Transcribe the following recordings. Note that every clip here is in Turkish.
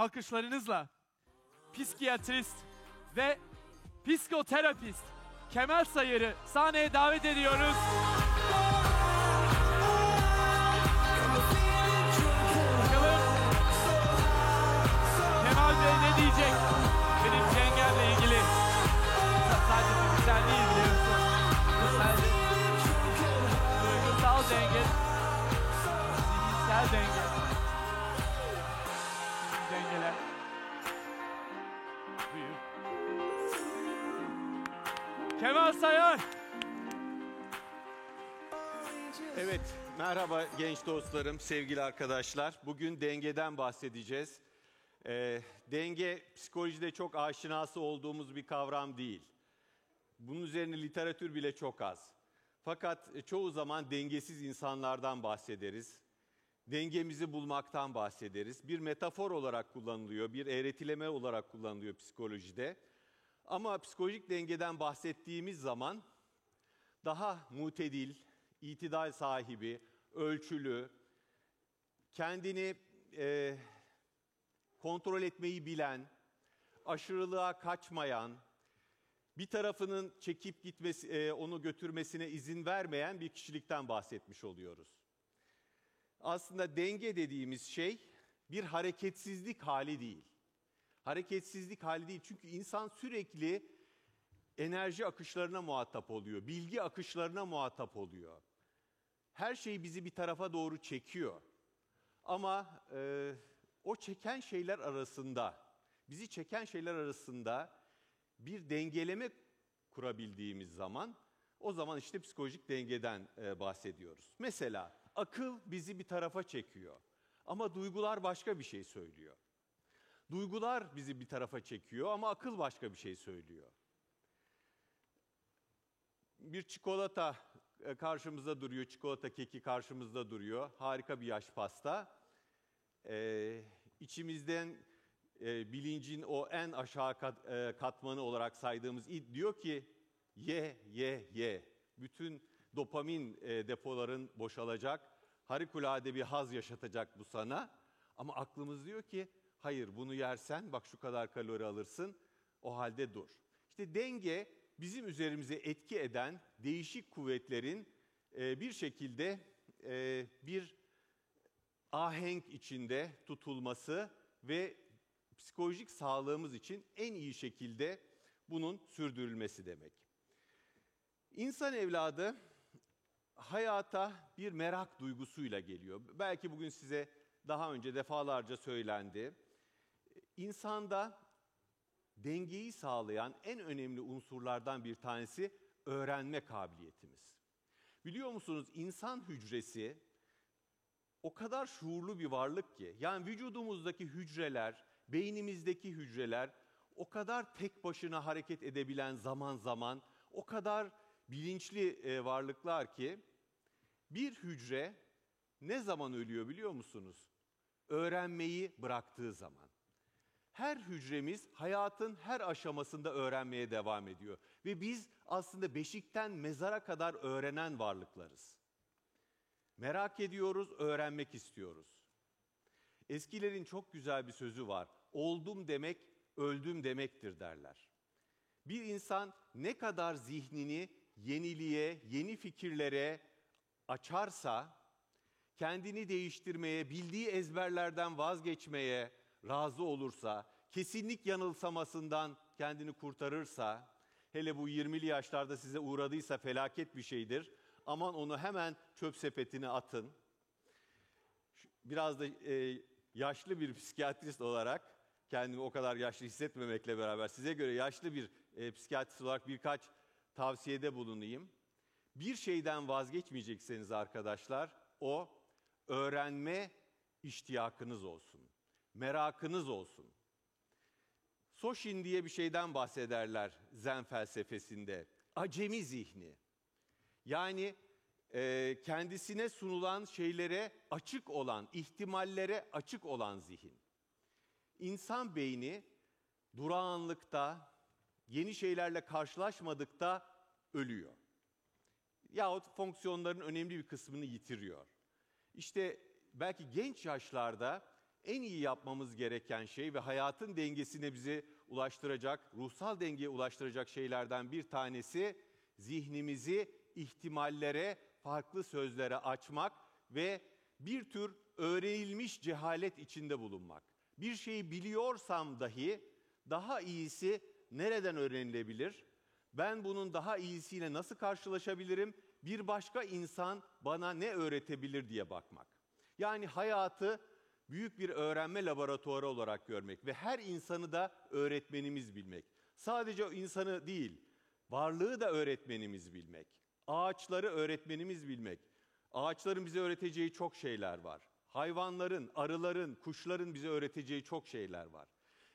alkışlarınızla psikiyatrist ve psikoterapist Kemal Sayar'ı sahneye davet ediyoruz. Bakalım Kemal Bey ne diyecek benim Cengen'le ilgili? Sadece fiziksel değil biliyorsun. Duygusal denge, zihinsel denge. Dengeler. Buyur. Kemal Sayar. Evet, merhaba genç dostlarım, sevgili arkadaşlar. Bugün dengeden bahsedeceğiz. Denge, psikolojide çok aşinası olduğumuz bir kavram değil. Bunun üzerine literatür bile çok az. Fakat çoğu zaman dengesiz insanlardan bahsederiz. Dengemizi bulmaktan bahsederiz. Bir metafor olarak kullanılıyor, bir eğretileme olarak kullanılıyor psikolojide. Ama psikolojik dengeden bahsettiğimiz zaman daha mutedil, itidal sahibi, ölçülü, kendini kontrol etmeyi bilen, aşırılığa kaçmayan, bir tarafının çekip gitmesi, onu götürmesine izin vermeyen bir kişilikten bahsetmiş oluyoruz. Aslında denge dediğimiz şey bir hareketsizlik hali değil. Hareketsizlik hali değil çünkü insan sürekli enerji akışlarına muhatap oluyor, bilgi akışlarına muhatap oluyor. Her şey bizi bir tarafa doğru çekiyor. Ama o çeken şeyler arasında, bizi çeken şeyler arasında bir dengeleme kurabildiğimiz zaman, o zaman işte psikolojik dengeden bahsediyoruz. Mesela akıl bizi bir tarafa çekiyor ama duygular başka bir şey söylüyor. Duygular bizi bir tarafa çekiyor ama akıl başka bir şey söylüyor. Bir çikolata karşımızda duruyor, çikolata keki karşımızda duruyor. Harika bir yaş pasta. İçimizden bilincin o en aşağı katmanı olarak saydığımız diyor ki ye, ye, ye. Bütün dopamin depoların boşalacak. Harikulade bir haz yaşatacak bu sana. Ama aklımız diyor ki hayır bunu yersen bak şu kadar kalori alırsın. O halde dur. İşte denge bizim üzerimize etki eden değişik kuvvetlerin bir şekilde bir ahenk içinde tutulması ve psikolojik sağlığımız için en iyi şekilde bunun sürdürülmesi demek. İnsan evladı hayata bir merak duygusuyla geliyor. Belki bugün size daha önce defalarca söylendi. İnsanda dengeyi sağlayan en önemli unsurlardan bir tanesi öğrenme kabiliyetimiz. Biliyor musunuz insan hücresi o kadar şuurlu bir varlık ki, yani vücudumuzdaki hücreler, beynimizdeki hücreler o kadar tek başına hareket edebilen zaman zaman, o kadar bilinçli varlıklar ki, bir hücre ne zaman ölüyor biliyor musunuz? Öğrenmeyi bıraktığı zaman. Her hücremiz hayatın her aşamasında öğrenmeye devam ediyor. Ve biz aslında beşikten mezara kadar öğrenen varlıklarız. Merak ediyoruz, öğrenmek istiyoruz. Eskilerin çok güzel bir sözü var. Oldum demek, öldüm demektir derler. Bir insan ne kadar zihnini yeniliğe, yeni fikirlere açarsa, kendini değiştirmeye, bildiği ezberlerden vazgeçmeye razı olursa, kesinlik yanılsamasından kendini kurtarırsa, hele bu 20'li yaşlarda size uğradıysa felaket bir şeydir. Aman onu hemen çöp sepetine atın. Biraz da yaşlı bir psikiyatrist olarak, kendimi o kadar yaşlı hissetmemekle beraber size göre yaşlı bir psikiyatrist olarak birkaç tavsiyede bulunayım. Bir şeyden vazgeçmeyecekseniz arkadaşlar, o öğrenme iştiyakınız olsun, merakınız olsun. Soshin diye bir şeyden bahsederler Zen felsefesinde. Acemi zihni. Yani kendisine sunulan şeylere açık olan, ihtimallere açık olan zihin. İnsan beyni durağanlıkta, yeni şeylerle karşılaşmadıkta ölüyor. Yahut fonksiyonların önemli bir kısmını yitiriyor. İşte belki genç yaşlarda en iyi yapmamız gereken şey ve hayatın dengesine bizi ulaştıracak, ruhsal dengeye ulaştıracak şeylerden bir tanesi zihnimizi ihtimallere, farklı sözlere açmak ve bir tür öğrenilmiş cehalet içinde bulunmak. Bir şeyi biliyorsam dahi daha iyisi nereden öğrenilebilir? Ben bunun daha iyisiyle nasıl karşılaşabilirim? Bir başka insan bana ne öğretebilir diye bakmak. Yani hayatı büyük bir öğrenme laboratuvarı olarak görmek ve her insanı da öğretmenimiz bilmek. Sadece o insanı değil, varlığı da öğretmenimiz bilmek. Ağaçları öğretmenimiz bilmek. Ağaçların bize öğreteceği çok şeyler var. Hayvanların, arıların, kuşların bize öğreteceği çok şeyler var.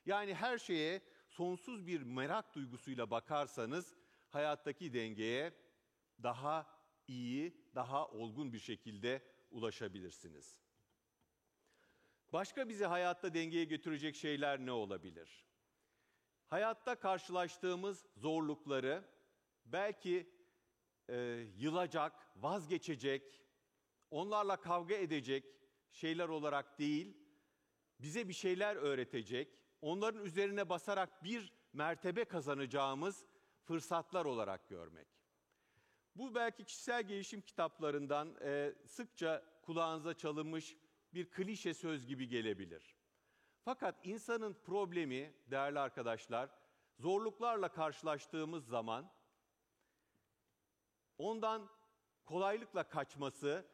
Yani her şeye sonsuz bir merak duygusuyla bakarsanız hayattaki dengeye daha iyi, daha olgun bir şekilde ulaşabilirsiniz. Başka bizi hayatta dengeye götürecek şeyler ne olabilir? Hayatta karşılaştığımız zorlukları belki yılacak, vazgeçecek, onlarla kavga edecek şeyler olarak değil, bize bir şeyler öğretecek, onların üzerine basarak bir mertebe kazanacağımız fırsatlar olarak görmek. Bu belki kişisel gelişim kitaplarından sıkça kulağınıza çalınmış bir klişe söz gibi gelebilir. Fakat insanın problemi değerli arkadaşlar, zorluklarla karşılaştığımız zaman ondan kolaylıkla kaçması,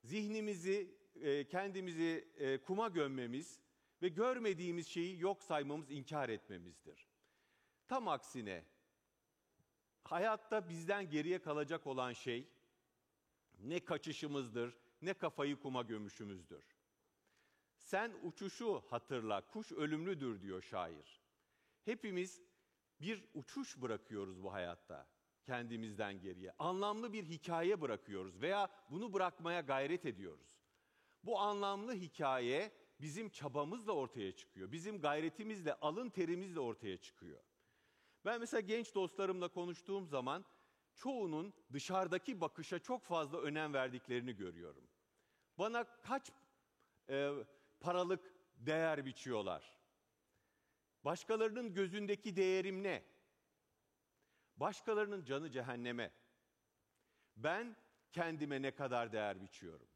zihnimizi, kendimizi kuma gömmemiz ve görmediğimiz şeyi yok saymamız, inkar etmemizdir. Tam aksine hayatta bizden geriye kalacak olan şey ne kaçışımızdır, ne kafayı kuma gömüşümüzdür. Sen uçuşu hatırla, kuş ölümlüdür diyor şair. Hepimiz bir uçuş bırakıyoruz bu hayatta kendimizden geriye. Anlamlı bir hikaye bırakıyoruz veya bunu bırakmaya gayret ediyoruz. Bu anlamlı hikaye bizim çabamızla ortaya çıkıyor. Bizim gayretimizle, alın terimizle ortaya çıkıyor. Ben mesela genç dostlarımla konuştuğum zaman çoğunun dışarıdaki bakışa çok fazla önem verdiklerini görüyorum. Bana kaç paralık değer biçiyorlar? Başkalarının gözündeki değerim ne? Başkalarının canı cehenneme. Ben kendime ne kadar değer biçiyorum?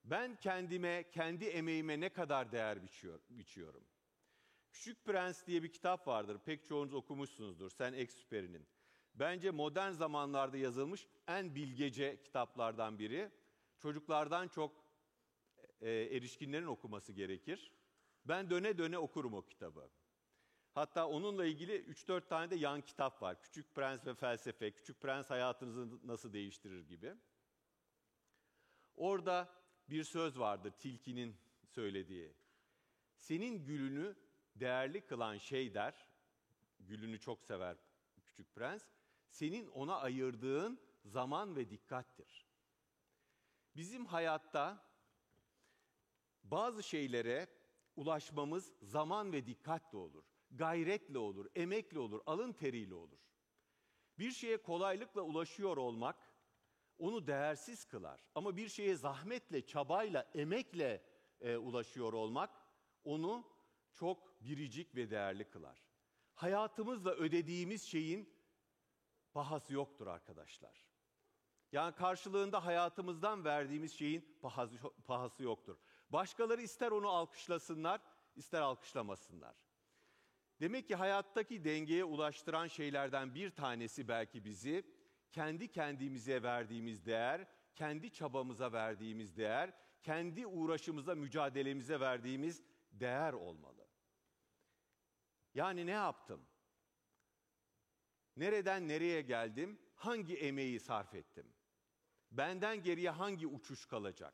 Ben kendime, kendi emeğime ne kadar değer biçiyorum? Küçük Prens diye bir kitap vardır. Pek çoğunuz okumuşsunuzdur. Saint-Exupéry'nin. Bence modern zamanlarda yazılmış en bilgece kitaplardan biri. Çocuklardan çok erişkinlerin okuması gerekir. Ben döne döne okurum o kitabı. Hatta onunla ilgili 3-4 tane de yan kitap var. Küçük Prens ve Felsefe, Küçük Prens hayatınızı nasıl değiştirir gibi. Orada bir söz vardır tilkinin söylediği. Senin gülünü değerli kılan şey der, gülünü çok sever Küçük Prens, senin ona ayırdığın zaman ve dikkattir. Bizim hayatta bazı şeylere ulaşmamız zaman ve dikkatle olur, gayretle olur, emekle olur, alın teriyle olur. Bir şeye kolaylıkla ulaşıyor olmak onu değersiz kılar. Ama bir şeye zahmetle, çabayla, emekle ulaşıyor olmak onu çok biricik ve değerli kılar. Hayatımızla ödediğimiz şeyin pahası yoktur arkadaşlar. Yani karşılığında hayatımızdan verdiğimiz şeyin pahası yoktur. Başkaları ister onu alkışlasınlar, ister alkışlamasınlar. Demek ki hayattaki dengeye ulaştıran şeylerden bir tanesi belki bizi kendi kendimize verdiğimiz değer, kendi çabamıza verdiğimiz değer, kendi uğraşımıza, mücadelemize verdiğimiz değer olmalı. Yani ne yaptım? Nereden nereye geldim? Hangi emeği sarf ettim? Benden geriye hangi uçuş kalacak?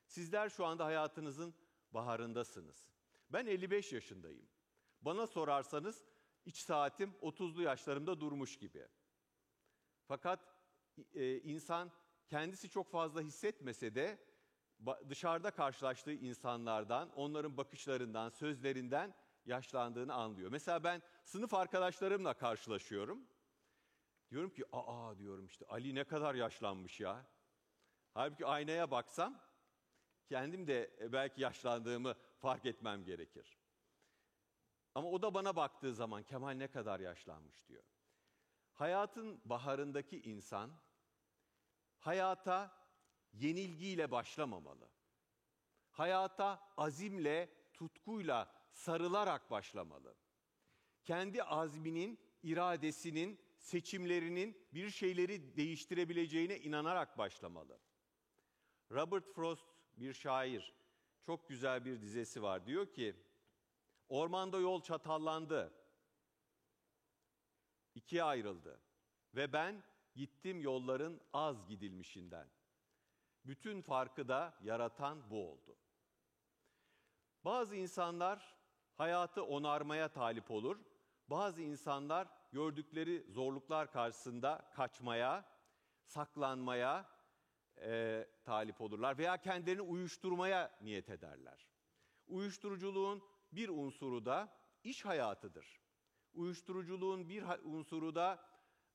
Sizler şu anda hayatınızın baharındasınız. Ben 55 yaşındayım. Bana sorarsanız iç saatim 30'lu yaşlarımda durmuş gibi. Fakat insan kendisi çok fazla hissetmese de dışarıda karşılaştığı insanlardan, onların bakışlarından, sözlerinden yaşlandığını anlıyor. Mesela ben sınıf arkadaşlarımla karşılaşıyorum. Diyorum ki diyorum işte Ali ne kadar yaşlanmış ya. Halbuki aynaya baksam kendim de belki yaşlandığımı fark etmem gerekir. Ama o da bana baktığı zaman Kemal ne kadar yaşlanmış diyor. Hayatın baharındaki insan hayata yenilgiyle başlamamalı. Hayata azimle, tutkuyla, sarılarak başlamalı. Kendi azminin, iradesinin, seçimlerinin bir şeyleri değiştirebileceğine inanarak başlamalı. Robert Frost bir şair, çok güzel bir dizesi var. Diyor ki, ormanda yol çatallandı, ikiye ayrıldı ve ben gittim yolların az gidilmişinden. Bütün farkı da yaratan bu oldu. Bazı insanlar hayatı onarmaya talip olur. Bazı insanlar gördükleri zorluklar karşısında kaçmaya, saklanmaya talip olurlar veya kendilerini uyuşturmaya niyet ederler. Uyuşturuculuğun bir unsuru da iş hayatıdır. Uyuşturuculuğun bir unsuru da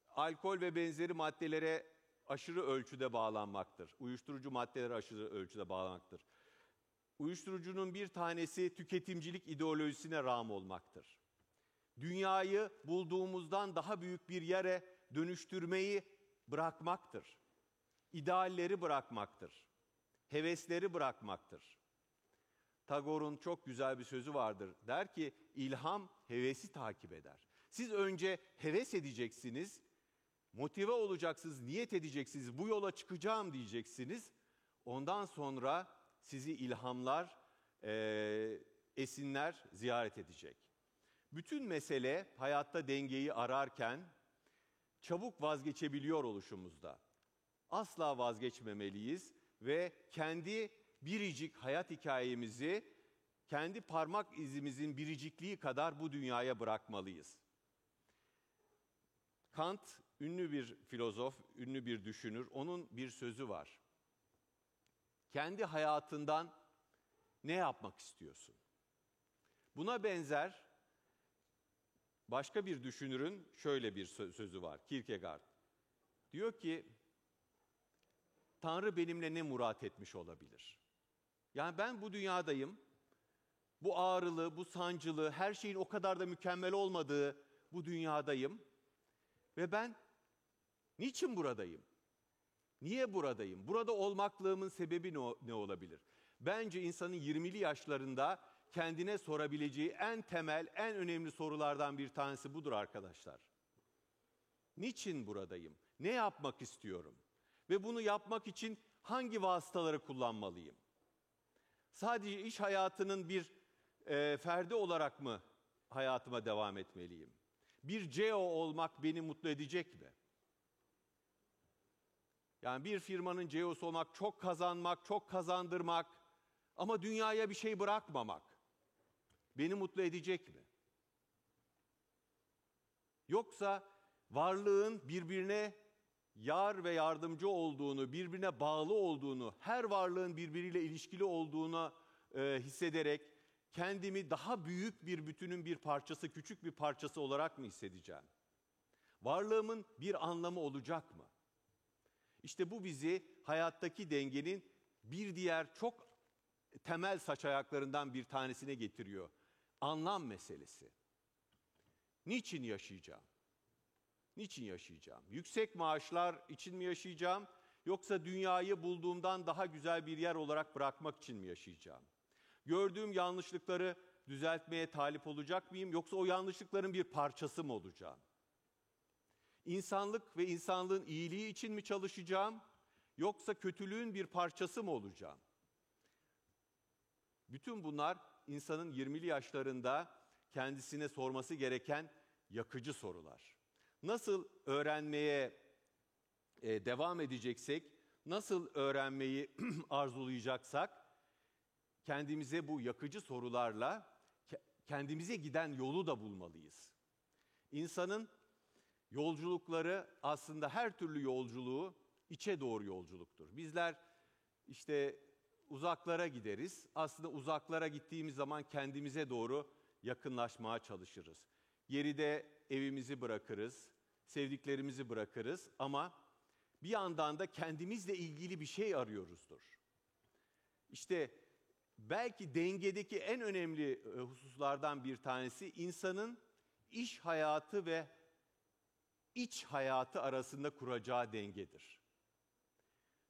alkol ve benzeri maddelere aşırı ölçüde bağlanmaktır. Uyuşturucu maddelere aşırı ölçüde bağlanmaktır. Uyuşturucunun bir tanesi tüketimcilik ideolojisine rağm olmaktır. Dünyayı bulduğumuzdan daha büyük bir yere dönüştürmeyi bırakmaktır. İdealleri bırakmaktır. Hevesleri bırakmaktır. Tagore'un çok güzel bir sözü vardır. Der ki, ilham hevesi takip eder. Siz önce heves edeceksiniz, motive olacaksınız, niyet edeceksiniz, bu yola çıkacağım diyeceksiniz. Ondan sonra sizi ilhamlar, esinler ziyaret edecek. Bütün mesele hayatta dengeyi ararken çabuk vazgeçebiliyor oluşumuzda. Asla vazgeçmemeliyiz ve kendi biricik hayat hikayemizi, kendi parmak izimizin biricikliği kadar bu dünyaya bırakmalıyız. Kant, ünlü bir filozof, ünlü bir düşünür, onun bir sözü var. Kendi hayatından ne yapmak istiyorsun? Buna benzer başka bir düşünürün şöyle bir sözü var, Kierkegaard. Diyor ki, Tanrı benimle ne murat etmiş olabilir? Yani ben bu dünyadayım, bu ağrılı, bu sancılı, her şeyin o kadar da mükemmel olmadığı bu dünyadayım. Ve ben niçin buradayım? Niye buradayım? Burada olmaklığımın sebebi ne olabilir? Bence insanın 20'li yaşlarında kendine sorabileceği en temel, en önemli sorulardan bir tanesi budur arkadaşlar. Niçin buradayım? Ne yapmak istiyorum? Ve bunu yapmak için hangi vasıtaları kullanmalıyım? Sadece iş hayatının bir ferdi olarak mı hayatıma devam etmeliyim? Bir CEO olmak beni mutlu edecek mi? Yani bir firmanın CEO'su olmak, çok kazanmak, çok kazandırmak ama dünyaya bir şey bırakmamak beni mutlu edecek mi? Yoksa varlığın birbirine yar ve yardımcı olduğunu, birbirine bağlı olduğunu, her varlığın birbiriyle ilişkili olduğunu hissederek kendimi daha büyük bir bütünün bir parçası, küçük bir parçası olarak mı hissedeceğim? Varlığımın bir anlamı olacak mı? İşte bu bizi hayattaki dengenin bir diğer çok temel saç ayaklarından bir tanesine getiriyor. Anlam meselesi. Niçin yaşayacağım? Niçin yaşayacağım? Yüksek maaşlar için mi yaşayacağım? Yoksa dünyayı bulduğumdan daha güzel bir yer olarak bırakmak için mi yaşayacağım? Gördüğüm yanlışlıkları düzeltmeye talip olacak mıyım? Yoksa o yanlışlıkların bir parçası mı olacağım? İnsanlık ve insanlığın iyiliği için mi çalışacağım? Yoksa kötülüğün bir parçası mı olacağım? Bütün bunlar insanın 20'li yaşlarında kendisine sorması gereken yakıcı sorular. Nasıl öğrenmeye devam edeceksek, nasıl öğrenmeyi arzulayacaksak, kendimize bu yakıcı sorularla kendimize giden yolu da bulmalıyız. İnsanın yolculukları aslında her türlü yolculuğu içe doğru yolculuktur. Bizler işte uzaklara gideriz. Aslında uzaklara gittiğimiz zaman kendimize doğru yakınlaşmaya çalışırız. Geride evimizi bırakırız, sevdiklerimizi bırakırız ama bir yandan da kendimizle ilgili bir şey arıyoruzdur. İşte belki dengedeki en önemli hususlardan bir tanesi insanın iş hayatı ve iç hayatı arasında kuracağı dengedir.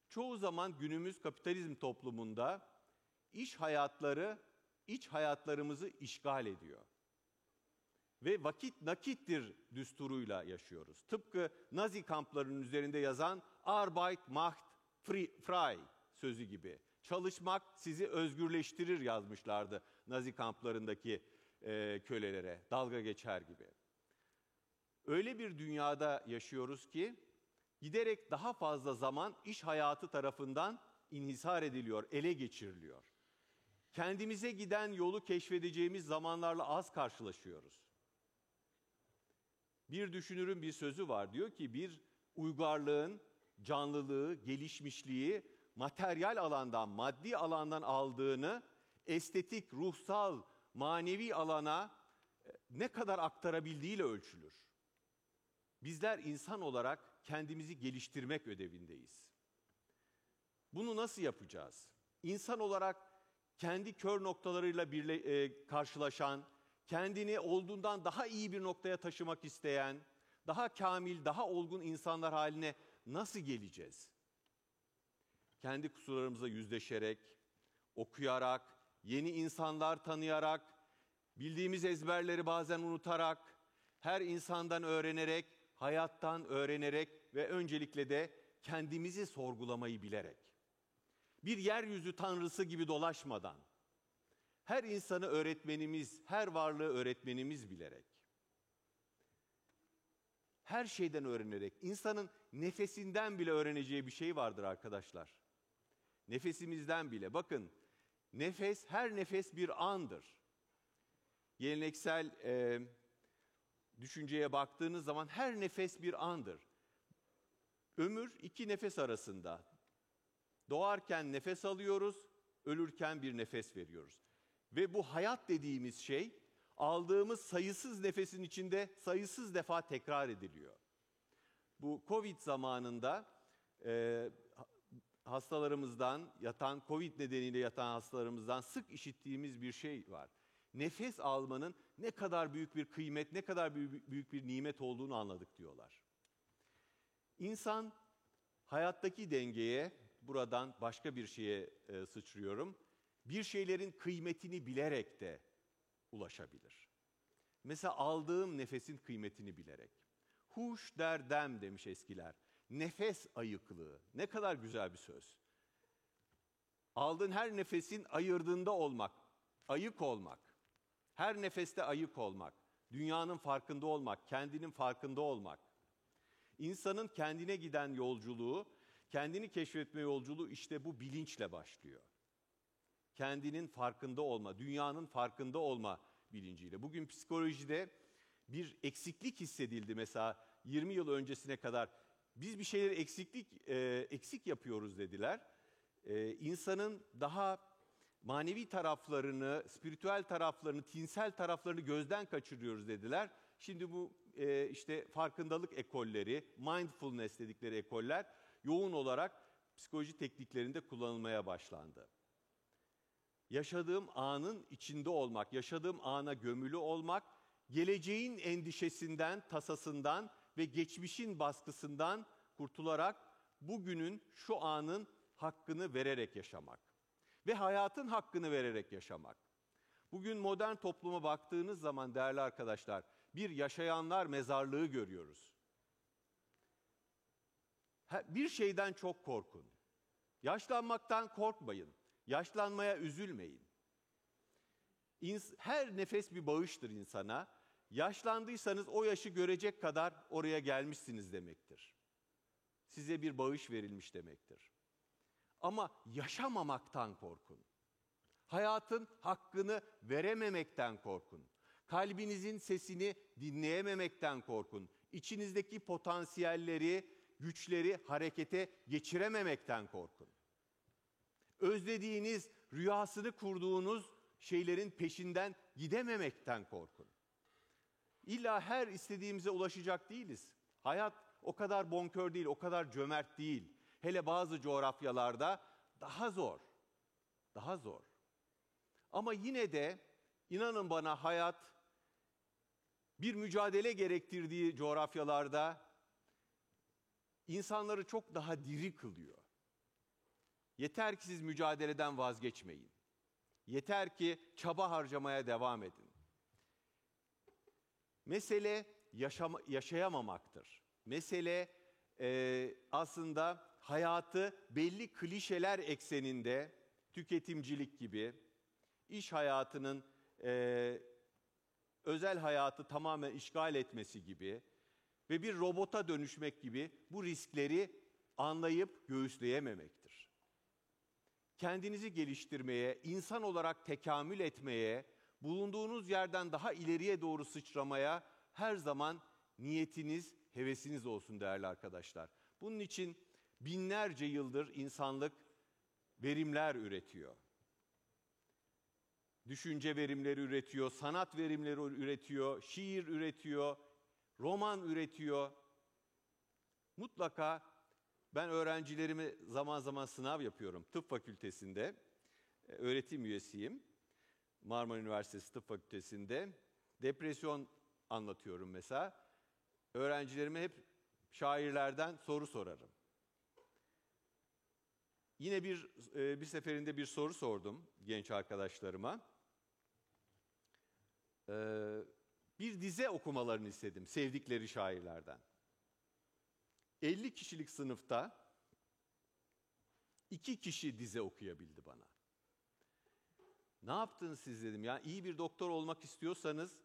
Çoğu zaman günümüz kapitalizm toplumunda iş hayatları iç hayatlarımızı işgal ediyor. Ve vakit nakittir düsturuyla yaşıyoruz. Tıpkı Nazi kamplarının üzerinde yazan Arbeit macht frei sözü gibi. Çalışmak sizi özgürleştirir yazmışlardı Nazi kamplarındaki kölelere, dalga geçer gibi. Öyle bir dünyada yaşıyoruz ki giderek daha fazla zaman iş hayatı tarafından inhisar ediliyor, ele geçiriliyor. Kendimize giden yolu keşfedeceğimiz zamanlarla az karşılaşıyoruz. Bir düşünürün bir sözü var, diyor ki bir uygarlığın canlılığı, gelişmişliği materyal alandan, maddi alandan aldığını estetik, ruhsal, manevi alana ne kadar aktarabildiğiyle ölçülür. Bizler insan olarak kendimizi geliştirmek ödevindeyiz. Bunu nasıl yapacağız? İnsan olarak kendi kör noktalarıyla karşılaşan, kendini olduğundan daha iyi bir noktaya taşımak isteyen, daha kamil, daha olgun insanlar haline nasıl geleceğiz? Kendi kusurlarımıza yüzleşerek, okuyarak, yeni insanlar tanıyarak, bildiğimiz ezberleri bazen unutarak, her insandan öğrenerek, hayattan öğrenerek ve öncelikle de kendimizi sorgulamayı bilerek. Bir yeryüzü tanrısı gibi dolaşmadan, her insanı öğretmenimiz, her varlığı öğretmenimiz bilerek, her şeyden öğrenerek, insanın nefesinden bile öğreneceği bir şey vardır arkadaşlar. Nefesimizden bile. Bakın, her nefes bir andır. Geleneksel düşünceye baktığınız zaman her nefes bir andır. Ömür iki nefes arasında. Doğarken nefes alıyoruz, ölürken bir nefes veriyoruz. Ve bu hayat dediğimiz şey, aldığımız sayısız nefesin içinde sayısız defa tekrar ediliyor. Bu Covid zamanında hastalarımızdan, Covid nedeniyle yatan hastalarımızdan sık işittiğimiz bir şey var. Nefes almanın ne kadar büyük bir kıymet, ne kadar büyük bir nimet olduğunu anladık diyorlar. İnsan hayattaki dengeye, buradan başka bir şeye sıçrıyorum, bir şeylerin kıymetini bilerek de ulaşabilir. Mesela aldığım nefesin kıymetini bilerek. Huş der dem demiş eskiler. Nefes ayıklığı. Ne kadar güzel bir söz. Aldığın her nefesin ayırdığında olmak, ayık olmak. Her nefeste ayık olmak. Dünyanın farkında olmak, kendinin farkında olmak. İnsanın kendine giden yolculuğu, kendini keşfetme yolculuğu işte bu bilinçle başlıyor. Kendinin farkında olma, dünyanın farkında olma bilinciyle. Bugün psikolojide bir eksiklik hissedildi mesela 20 yıl öncesine kadar. Biz bir şeyleri eksik yapıyoruz dediler. İnsanın daha manevi taraflarını, spiritüel taraflarını, tinsel taraflarını gözden kaçırıyoruz dediler. Şimdi bu işte farkındalık ekolleri, mindfulness dedikleri ekoller yoğun olarak psikoloji tekniklerinde kullanılmaya başlandı. Yaşadığım anın içinde olmak, yaşadığım ana gömülü olmak, geleceğin endişesinden, tasasından ve geçmişin baskısından kurtularak bugünün, şu anın hakkını vererek yaşamak ve hayatın hakkını vererek yaşamak. Bugün modern topluma baktığınız zaman değerli arkadaşlar, bir yaşayanlar mezarlığı görüyoruz. Bir şeyden çok korkun. Yaşlanmaktan korkmayın. Yaşlanmaya üzülmeyin. Her nefes bir bağıştır insana. Yaşlandıysanız o yaşı görecek kadar oraya gelmişsiniz demektir. Size bir bağış verilmiş demektir. Ama yaşamamaktan korkun. Hayatın hakkını verememekten korkun. Kalbinizin sesini dinleyememekten korkun. İçinizdeki potansiyelleri, güçleri harekete geçirememekten korkun. Özlediğiniz, rüyasını kurduğunuz şeylerin peşinden gidememekten korkun. İlla her istediğimize ulaşacak değiliz. Hayat o kadar bonkör değil, o kadar cömert değil. Hele bazı coğrafyalarda daha zor. Daha zor. Ama yine de inanın bana hayat bir mücadele gerektirdiği coğrafyalarda insanları çok daha diri kılıyor. Yeter ki siz mücadeleden vazgeçmeyin. Yeter ki çaba harcamaya devam edin. Mesele yaşayamamaktır. Mesele aslında hayatı belli klişeler ekseninde, tüketimcilik gibi, iş hayatının özel hayatı tamamen işgal etmesi gibi ve bir robota dönüşmek gibi bu riskleri anlayıp göğüsleyememektir. Kendinizi geliştirmeye, insan olarak tekamül etmeye, bulunduğunuz yerden daha ileriye doğru sıçramaya her zaman niyetiniz, hevesiniz olsun değerli arkadaşlar. Bunun için binlerce yıldır insanlık verimler üretiyor. Düşünce verimleri üretiyor, sanat verimleri üretiyor, şiir üretiyor, roman üretiyor. Mutlaka ben öğrencilerime zaman zaman sınav yapıyorum. Tıp fakültesinde öğretim üyesiyim. Marmara Üniversitesi Tıp Fakültesi'nde depresyon anlatıyorum mesela. Öğrencilerime hep şairlerden soru sorarım. Yine bir seferinde bir soru sordum genç arkadaşlarıma. Bir dize okumalarını istedim sevdikleri şairlerden. 50 kişilik sınıfta 2 kişi dize okuyabildi bana. Ne yaptınız siz dedim ya, iyi bir doktor olmak istiyorsanız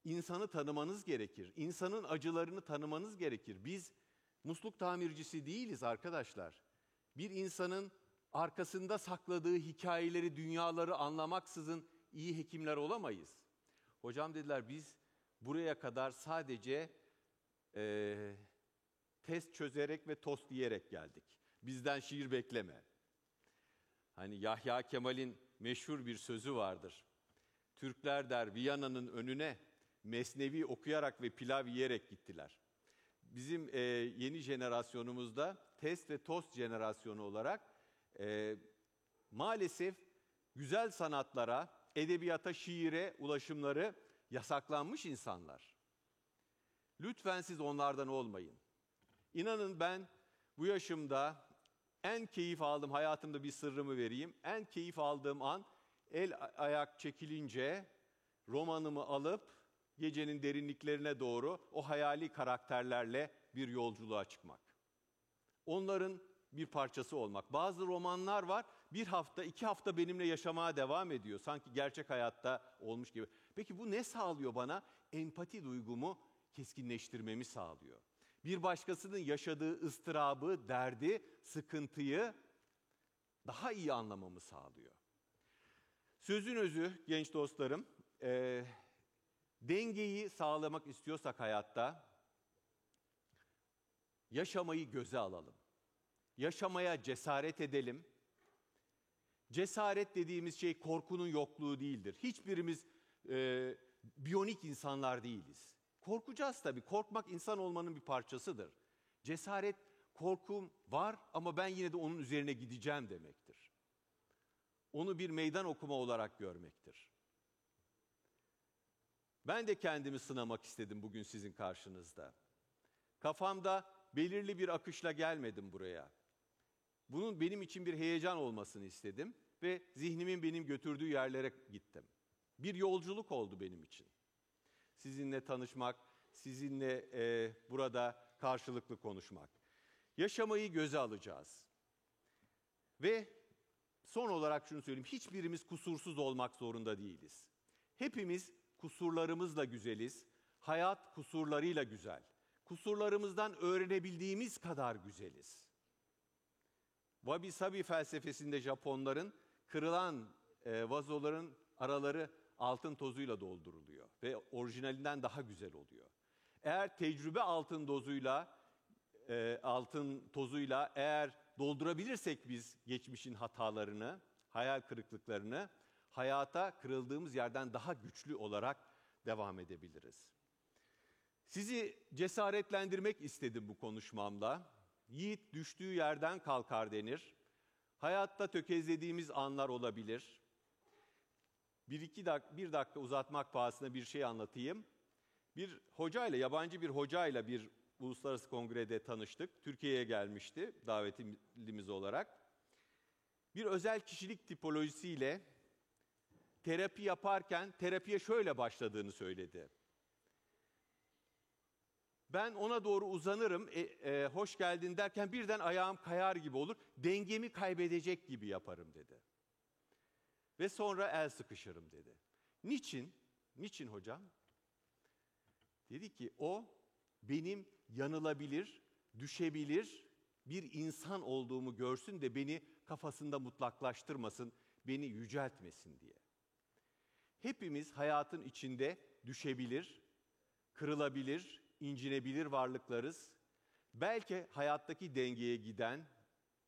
insanı tanımanız gerekir. İnsanın acılarını tanımanız gerekir. Biz musluk tamircisi değiliz arkadaşlar. Bir insanın arkasında sakladığı hikayeleri, dünyaları anlamaksızın iyi hekimler olamayız. Hocam dediler biz buraya kadar sadece test çözerek ve tost yiyerek geldik. Bizden şiir bekleme. Hani Yahya Kemal'in meşhur bir sözü vardır. Türkler der Viyana'nın önüne Mesnevi okuyarak ve pilav yiyerek gittiler. Bizim yeni jenerasyonumuzda test ve tost jenerasyonu olarak maalesef güzel sanatlara, edebiyata, şiire ulaşımları yasaklanmış insanlar. Lütfen siz onlardan olmayın. İnanın ben bu yaşımda en keyif aldığım, hayatımda bir sırrımı vereyim. En keyif aldığım an el ayak çekilince romanımı alıp gecenin derinliklerine doğru o hayali karakterlerle bir yolculuğa çıkmak. Onların bir parçası olmak. Bazı romanlar var, 1 hafta, 2 hafta benimle yaşamaya devam ediyor. Sanki gerçek hayatta olmuş gibi. Peki bu ne sağlıyor bana? Empati duygumu keskinleştirmemi sağlıyor. Bir başkasının yaşadığı ıstırabı, derdi, sıkıntıyı daha iyi anlamamı sağlıyor. Sözün özü genç dostlarım, dengeyi sağlamak istiyorsak hayatta yaşamayı göze alalım. Yaşamaya cesaret edelim. Cesaret dediğimiz şey korkunun yokluğu değildir. Hiçbirimiz biyonik insanlar değiliz. Korkacağız tabii. Korkmak insan olmanın bir parçasıdır. Cesaret, korkum var ama ben yine de onun üzerine gideceğim demektir. Onu bir meydan okuma olarak görmektir. Ben de kendimi sınamak istedim bugün sizin karşınızda. Kafamda belirli bir akışla gelmedim buraya. Bunun benim için bir heyecan olmasını istedim ve zihnimin benim götürdüğü yerlere gittim. Bir yolculuk oldu benim için. Sizinle tanışmak, sizinle burada karşılıklı konuşmak. Yaşamayı göze alacağız. Ve son olarak şunu söyleyeyim, hiçbirimiz kusursuz olmak zorunda değiliz. Hepimiz kusurlarımızla güzeliz, hayat kusurlarıyla güzel. Kusurlarımızdan öğrenebildiğimiz kadar güzeliz. Wabi Sabi felsefesinde Japonların kırılan vazoların araları altın tozuyla dolduruluyor ve orijinalinden daha güzel oluyor. Eğer tecrübe altın tozuyla eğer doldurabilirsek biz geçmişin hatalarını, hayal kırıklıklarını, hayata kırıldığımız yerden daha güçlü olarak devam edebiliriz. Sizi cesaretlendirmek istedim bu konuşmamda. Yiğit düştüğü yerden kalkar denir. Hayatta tökezlediğimiz anlar olabilir. bir dakika uzatmak pahasına bir şey anlatayım. Bir hocayla, yabancı bir hocayla bir uluslararası kongrede tanıştık. Türkiye'ye gelmişti davetlimiz olarak. Bir özel kişilik tipolojisiyle terapi yaparken terapiye şöyle başladığını söyledi. Ben ona doğru uzanırım, hoş geldin derken birden ayağım kayar gibi olur, dengemi kaybedecek gibi yaparım dedi. Ve sonra el sıkışırım dedi. Niçin? Niçin hocam? Dedi ki o benim yanılabilir, düşebilir bir insan olduğumu görsün de beni kafasında mutlaklaştırmasın, beni yüceltmesin diye. Hepimiz hayatın içinde düşebilir, kırılabilir, incinebilir varlıklarız. Belki hayattaki dengeye giden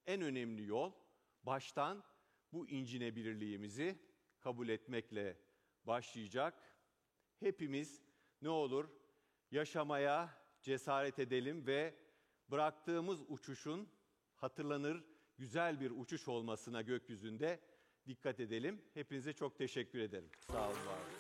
en önemli yol baştan bu incinebilirliğimizi kabul etmekle başlayacak. Hepimiz ne olur yaşamaya cesaret edelim ve bıraktığımız uçuşun hatırlanır güzel bir uçuş olmasına gökyüzünde dikkat edelim. Hepinize çok teşekkür ederim. Sağ olun. Var olun.